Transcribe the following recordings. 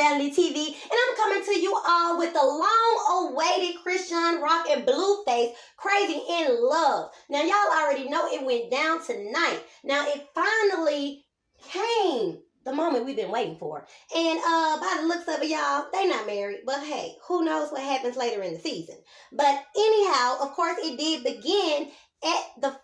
Reality TV, and I'm coming to you all with the long-awaited Chrisean Rock and Blueface Crazy in Love. Now, y'all already know it went down tonight. Now, it finally came. The moment we've been waiting for. And by the looks of it, y'all, they not married. But hey, who knows what happens later in the season. But anyhow, of course, it did begin at the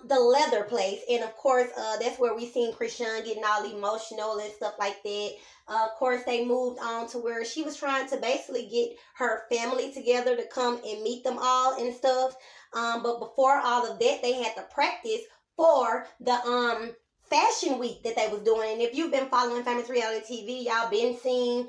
the leather place. And of course, that's where we seen Chrisean getting all emotional and stuff like that. Of course, they moved on to where she was trying to basically get her family together to come and meet them all and stuff. But before all of that, they had to practice for the fashion week that they was doing. And if you've been following Famous Reality TV, y'all been seeing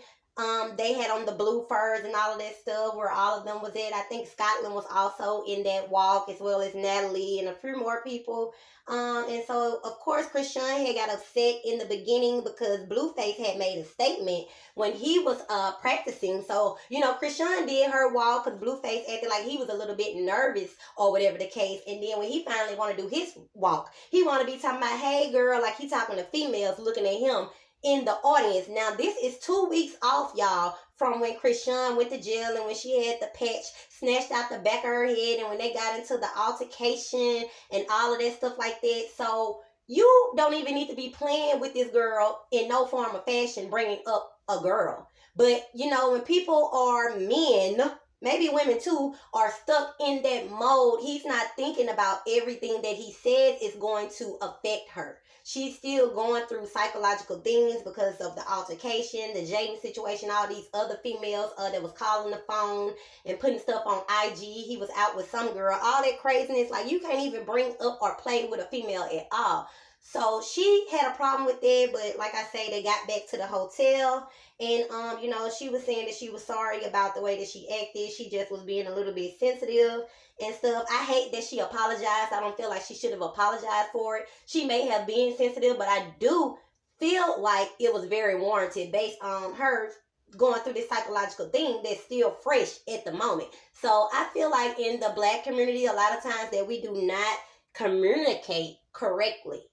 they had on the blue furs and all of that stuff where all of them was at. I think Scotland was also in that walk, as well as Natalie and a few more people. And so, of course, Chrisean had got upset in the beginning because Blueface had made a statement when he was practicing. So, you know, Chrisean did her walk because Blueface acted like he was a little bit nervous or whatever the case. And then when he finally wanted to do his walk, he wanted to be talking about, hey, girl, like he talking to females looking at him in the audience. Now, this is 2 weeks off, y'all, from when Chrisean went to jail and when she had the patch snatched out the back of her head and when they got into the altercation and all of that stuff like that. So you don't even need to be playing with this girl in no form of fashion, bringing up a girl. But, you know, when people are men, maybe women too, are stuck in that mode, he's not thinking about everything that he says is going to affect her. She's still going through psychological things because of the altercation, the Jaden situation, all these other females that was calling the phone and putting stuff on IG. He was out with some girl, all that craziness. Like, you can't even bring up or play with a female at all. So she had a problem with that, but like I say, they got back to the hotel, and you know, she was saying that she was sorry about the way that she acted. She just was being a little bit sensitive and stuff. I hate that she apologized. I don't feel like she should have apologized for it. She may have been sensitive, but I do feel like it was very warranted based on her going through this psychological thing that's still fresh at the moment. So I feel like in the Black community, a lot of times that we do not communicate correctly.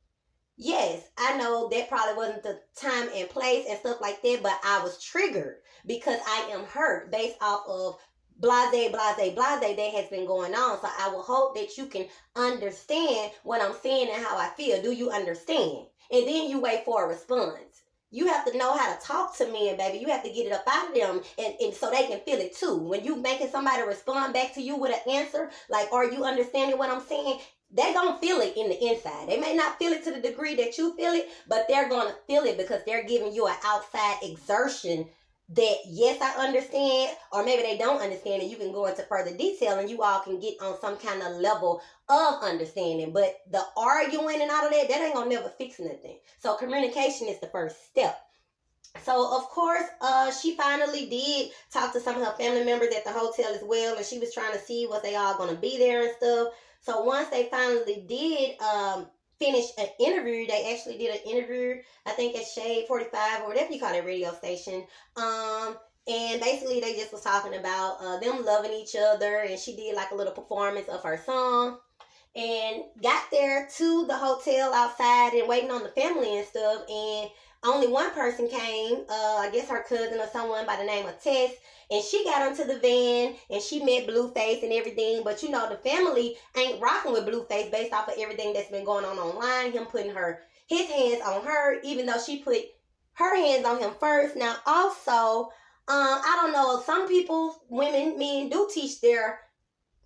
Yes, I know that probably wasn't the time and place and stuff like that, but I was triggered because I am hurt based off of blase that has been going on. So I will hope that you can understand what I'm saying and how I feel. Do you understand? And then you wait for a response. You have to know how to talk to men, baby. You have to get it up out of them and so they can feel it too. When you making somebody respond back to you with an answer, like, are you understanding what I'm saying? They're going to feel it in the inside. They may not feel it to the degree that you feel it, but they're going to feel it because they're giving you an outside exertion that, yes, I understand, or maybe they don't understand, and you can go into further detail and you all can get on some kind of level of understanding. But the arguing and all of that ain't going to never fix nothing. So communication is the first step. So, of course, she finally did talk to some of her family members at the hotel as well, and she was trying to see was they all going to be there and stuff. So once they finally did finish an interview, they actually did an interview, I think at Shade 45 or whatever you call it, radio station. And basically they just was talking about them loving each other, and she did like a little performance of her song. And got there to the hotel outside and waiting on the family and stuff, and only one person came, I guess her cousin or someone by the name of Tess, and she got onto the van and she met Blueface and everything. But you know, the family ain't rocking with Blueface based off of everything that's been going on online, him putting his hands on her, even though she put her hands on him first. Now also, I don't know, some people, women, men do teach their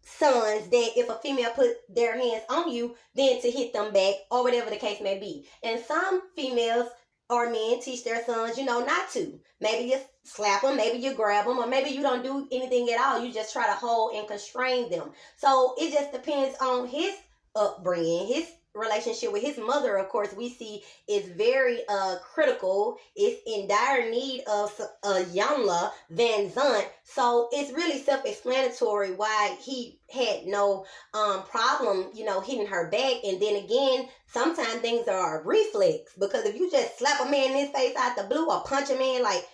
sons that if a female put their hands on you, then to hit them back or whatever the case may be. And some females or men teach their sons, you know, not to. Maybe you slap them, maybe you grab them, or maybe you don't do anything at all. You just try to hold and constrain them. So it just depends on his upbringing, his relationship with his mother. Of course, we see is very critical. It's in dire need of Yamla Van Zant. So it's really self-explanatory why he had no problem, you know, hitting her back. And then again, sometimes things are a reflex, because if you just slap a man in his face out the blue or punch a man, like,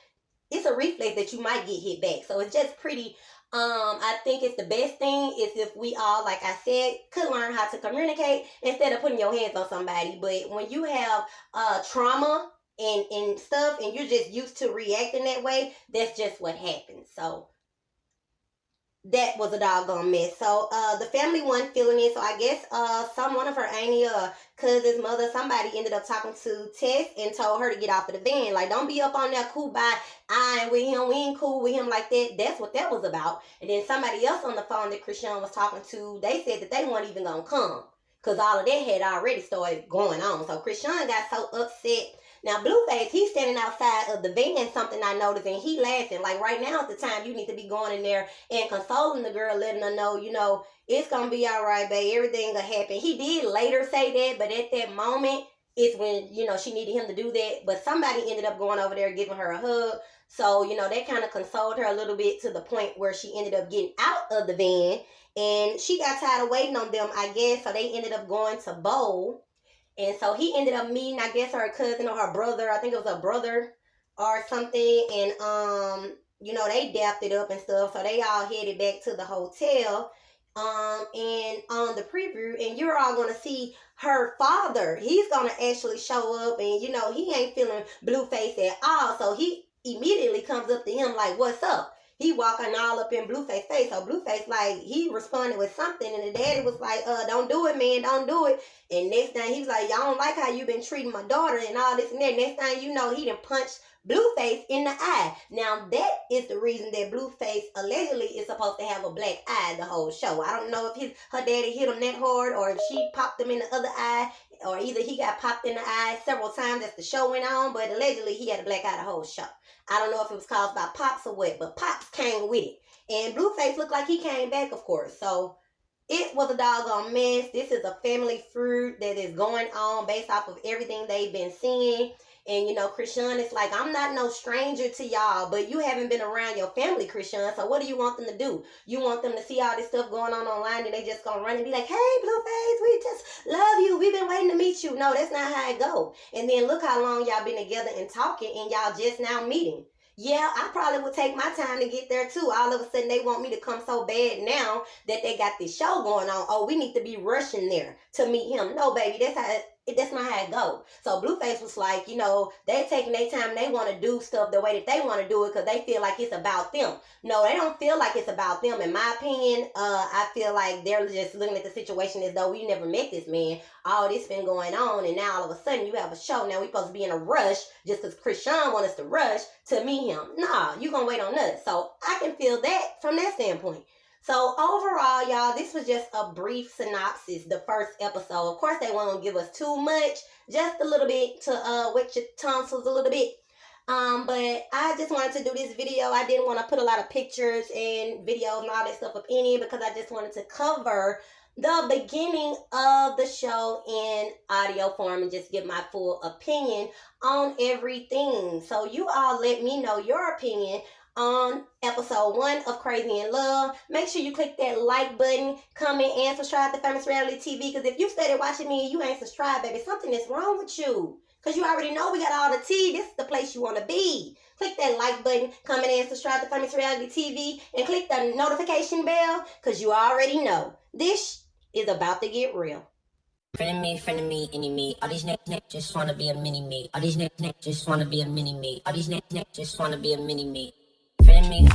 it's a reflex that you might get hit back. So it's just pretty I think it's the best thing is if we all, like I said, could learn how to communicate instead of putting your hands on somebody. But when you have trauma and stuff, and you're just used to reacting that way, that's just what happens. So that was a doggone mess. So the family wasn't feeling it. So I guess one of her auntie or cousin's mother, somebody ended up talking to Tess and told her to get off of the van. Like, don't be up on there cool by I ain't with him, we ain't cool with him like that. That's what that was about. And then somebody else on the phone that Chrisean was talking to, they said that they weren't even gonna come, because all of that had already started going on. So Chrisean got so upset. Now, Blueface, he's standing outside of the van, something I noticed, and he laughing. Like, right now is the time you need to be going in there and consoling the girl, letting her know, you know, it's going to be all right, babe. Everything will happen. He did later say that, but at that moment, it's when, you know, she needed him to do that. But somebody ended up going over there, giving her a hug. So, you know, that kind of consoled her a little bit, to the point where she ended up getting out of the van. And she got tired of waiting on them, I guess. So they ended up going to bowl. And so he ended up meeting, I guess, her cousin or her brother. I think it was a brother or something. And, you know, they dapped it up and stuff. So they all headed back to the hotel. And on the preview, and you're all going to see her father. He's going to actually show up. And, you know, he ain't feeling Blueface at all. So he immediately comes up to him like, what's up? He walking all up in Blueface's face. So Blueface, like, he responded with something. And the daddy was like, don't do it, man. Don't do it. And next thing, he was like, y'all don't like how you been treating my daughter and all this and that. Next thing you know, he done punched Blueface in the eye. Now, that is the reason that Blueface allegedly is supposed to have a black eye the whole show. I don't know if her daddy hit him that hard, or if she popped him in the other eye, or either he got popped in the eye several times as the show went on, but allegedly he had a black eye the whole show. I don't know if it was caused by Pops or what, but Pops came with it. And Blueface looked like he came back, of course. So it was a doggone mess. This is a family feud that is going on based off of everything they've been seeing. And, you know, Chrisean is like, I'm not no stranger to y'all, but you haven't been around your family, Chrisean. So what do you want them to do? You want them to see all this stuff going on online, and they just gonna run and be like, hey, Blueface, we just love you. We've been waiting to meet you. No, that's not how it go. And then look how long y'all been together and talking, and y'all just now meeting. Yeah, I probably would take my time to get there too. All of a sudden, they want me to come so bad now that they got this show going on. Oh, we need to be rushing there to meet him. No, baby, that's not how it goes. So Blueface was like, you know, they taking their time. They want to do stuff the way that they want to do it, because they feel like it's about them. No, they don't feel like it's about them. In my opinion, I feel like they're just looking at the situation as though we never met this man. All this been going on, and now all of a sudden you have a show. Now we supposed to be in a rush just because Chrisean wants us to rush to meet him. Nah, you gonna wait on us. So I can feel that from that standpoint. So overall, y'all, this was just a brief synopsis, the first episode. Of course, they won't give us too much, just a little bit to wet your tonsils a little bit. But I just wanted to do this video. I didn't want to put a lot of pictures and videos and all that stuff up in it, because I just wanted to cover the beginning of the show in audio form and just give my full opinion on everything. So you all let me know your opinion on episode 1 of Chrisean Love. Make sure you click that like button, comment, and subscribe to Famous Reality TV, because if you started watching me and you ain't subscribed, baby, something is wrong with you. Because you already know we got all the tea. This is the place you want to be. Click that like button, comment, and subscribe to Famous Reality TV, and click the notification bell, because you already know this is about to get real. Friend of me, any me. All these neck just wanna be a mini me. All these neck just wanna be a mini me. All these neck just wanna be a mini me. Friend of me.